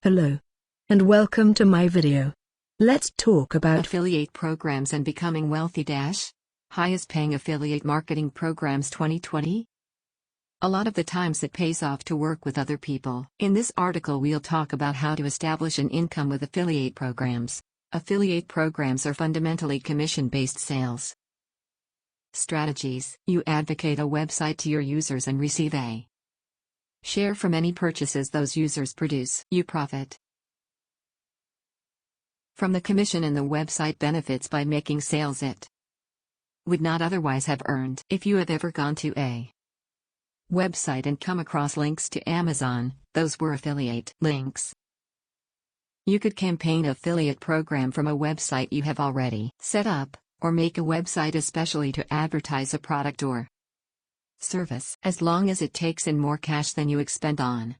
Hello. And welcome to my video. Let's talk about affiliate programs and becoming wealthy. Highest paying affiliate marketing programs 2020. A lot of the times it pays off to work with other people. In this article we'll talk about how to establish an income with affiliate programs. Affiliate programs are fundamentally commission-based sales strategies. You advocate a website to your users and receive a share from any purchases those users produce. You profit from the commission and the website benefits by making sales it would not otherwise have earned. If you have ever gone to a website and come across links to Amazon, those were affiliate links. You could campaign an affiliate program from a website you have already set up, or make a website especially to advertise a product or service. As long as it takes in more cash than you expend on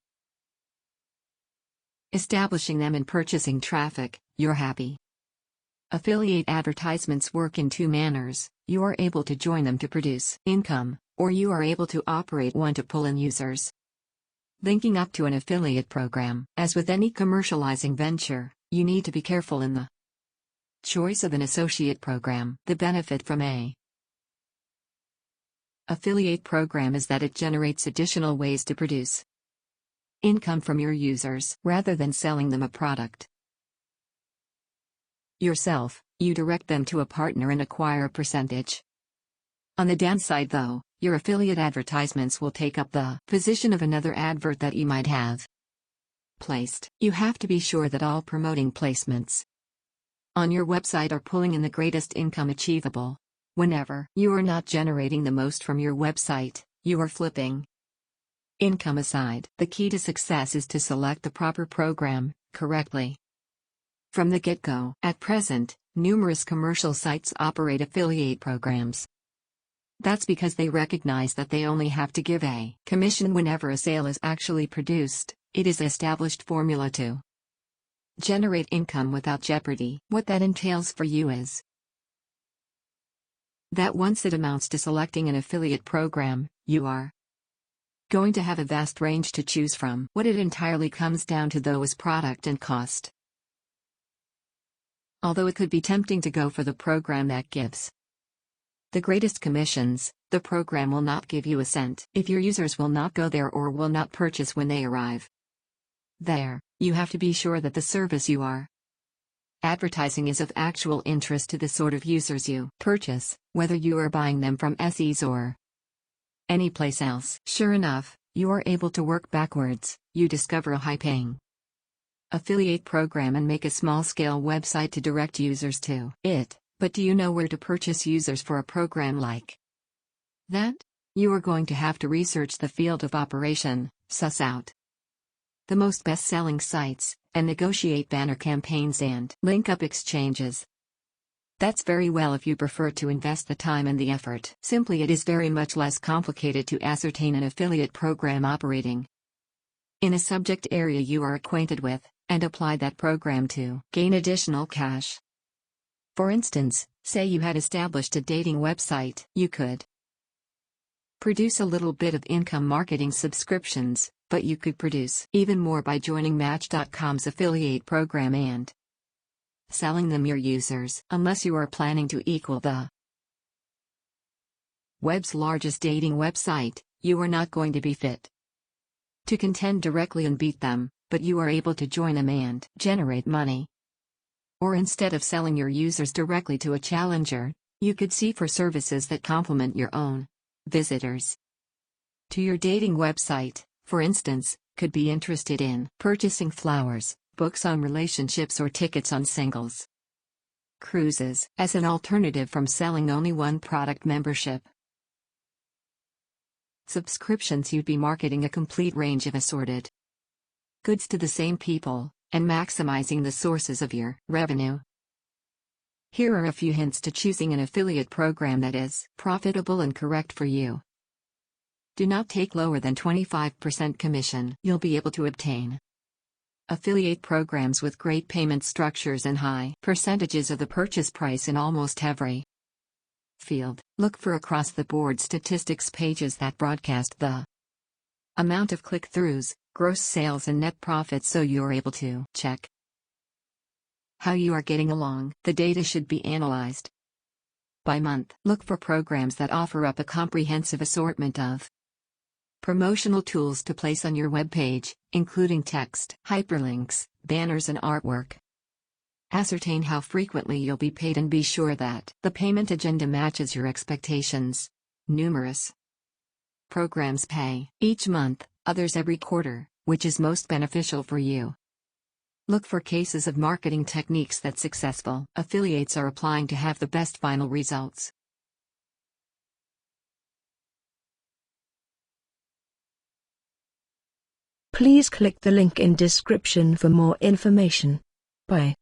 establishing them and purchasing traffic, you're happy. Affiliate advertisements work in two manners: you are able to join them to produce income, or you are able to operate one to pull in users. Linking up to an affiliate program. As with any commercializing venture, you need to be careful in the choice of an associate program. The benefit from a affiliate program is that it generates additional ways to produce income from your users. Rather than selling them a product yourself, you direct them to a partner and acquire a percentage. On the downside though, your affiliate advertisements will take up the position of another advert that you might have placed. You have to be sure that all promoting placements on your website are pulling in the greatest income achievable. Whenever you are not generating the most from your website, you are flipping income aside. The key to success is to select the proper program correctly from the get-go. At present, numerous commercial sites operate affiliate programs. That's because they recognize that they only have to give a commission whenever a sale is actually produced. It is an established formula to generate income without jeopardy. What that entails for you is that once it amounts to selecting an affiliate program, you are going to have a vast range to choose from. What it entirely comes down to though is product and cost. Although it could be tempting to go for the program that gives the greatest commissions, the program will not give you a cent if your users will not go there or will not purchase when they arrive there. You have to be sure that the service you are advertising is of actual interest to the sort of users you purchase, whether you are buying them from SEs or any place else. Sure enough, you are able to work backwards. You discover a high-paying affiliate program and make a small-scale website to direct users to it. But do you know where to purchase users for a program like that? You are going to have to research the field of operation, suss out the most best-selling sites, and negotiate banner campaigns and link up exchanges. That's very well if you prefer to invest the time and the effort. Simply, it is very much less complicated to ascertain an affiliate program operating in a subject area you are acquainted with, and apply that program to gain additional cash. For instance, say you had established a dating website. You could produce a little bit of income marketing subscriptions, but you could produce even more by joining Match.com's affiliate program and selling them your users. Unless you are planning to equal the web's largest dating website, you are not going to be fit to contend directly and beat them, but you are able to join them and generate money. Or instead of selling your users directly to a challenger, you could see for services that complement your own visitors to your dating website, for instance, could be interested in purchasing flowers, books on relationships, or tickets on singles cruises. As an alternative from selling only one product membership subscriptions, you'd be marketing a complete range of assorted goods to the same people, and maximizing the sources of your revenue. Here are a few hints to choosing an affiliate program that is profitable and correct for you. Do not take lower than 25% commission. You'll be able to obtain affiliate programs with great payment structures and high percentages of the purchase price in almost every field. Look for across-the-board statistics pages that broadcast the amount of click-throughs, gross sales and net profit so you're able to check how you are getting along. The data should be analyzed by month. Look for programs that offer up a comprehensive assortment of promotional tools to place on your web page, including text, hyperlinks, banners and artwork. Ascertain how frequently you'll be paid and be sure that the payment agenda matches your expectations. Numerous programs pay each month, others every quarter, which is most beneficial for you. Look for cases of marketing techniques that successful affiliates are applying to have the best final results. Please click the link in description for more information. Bye.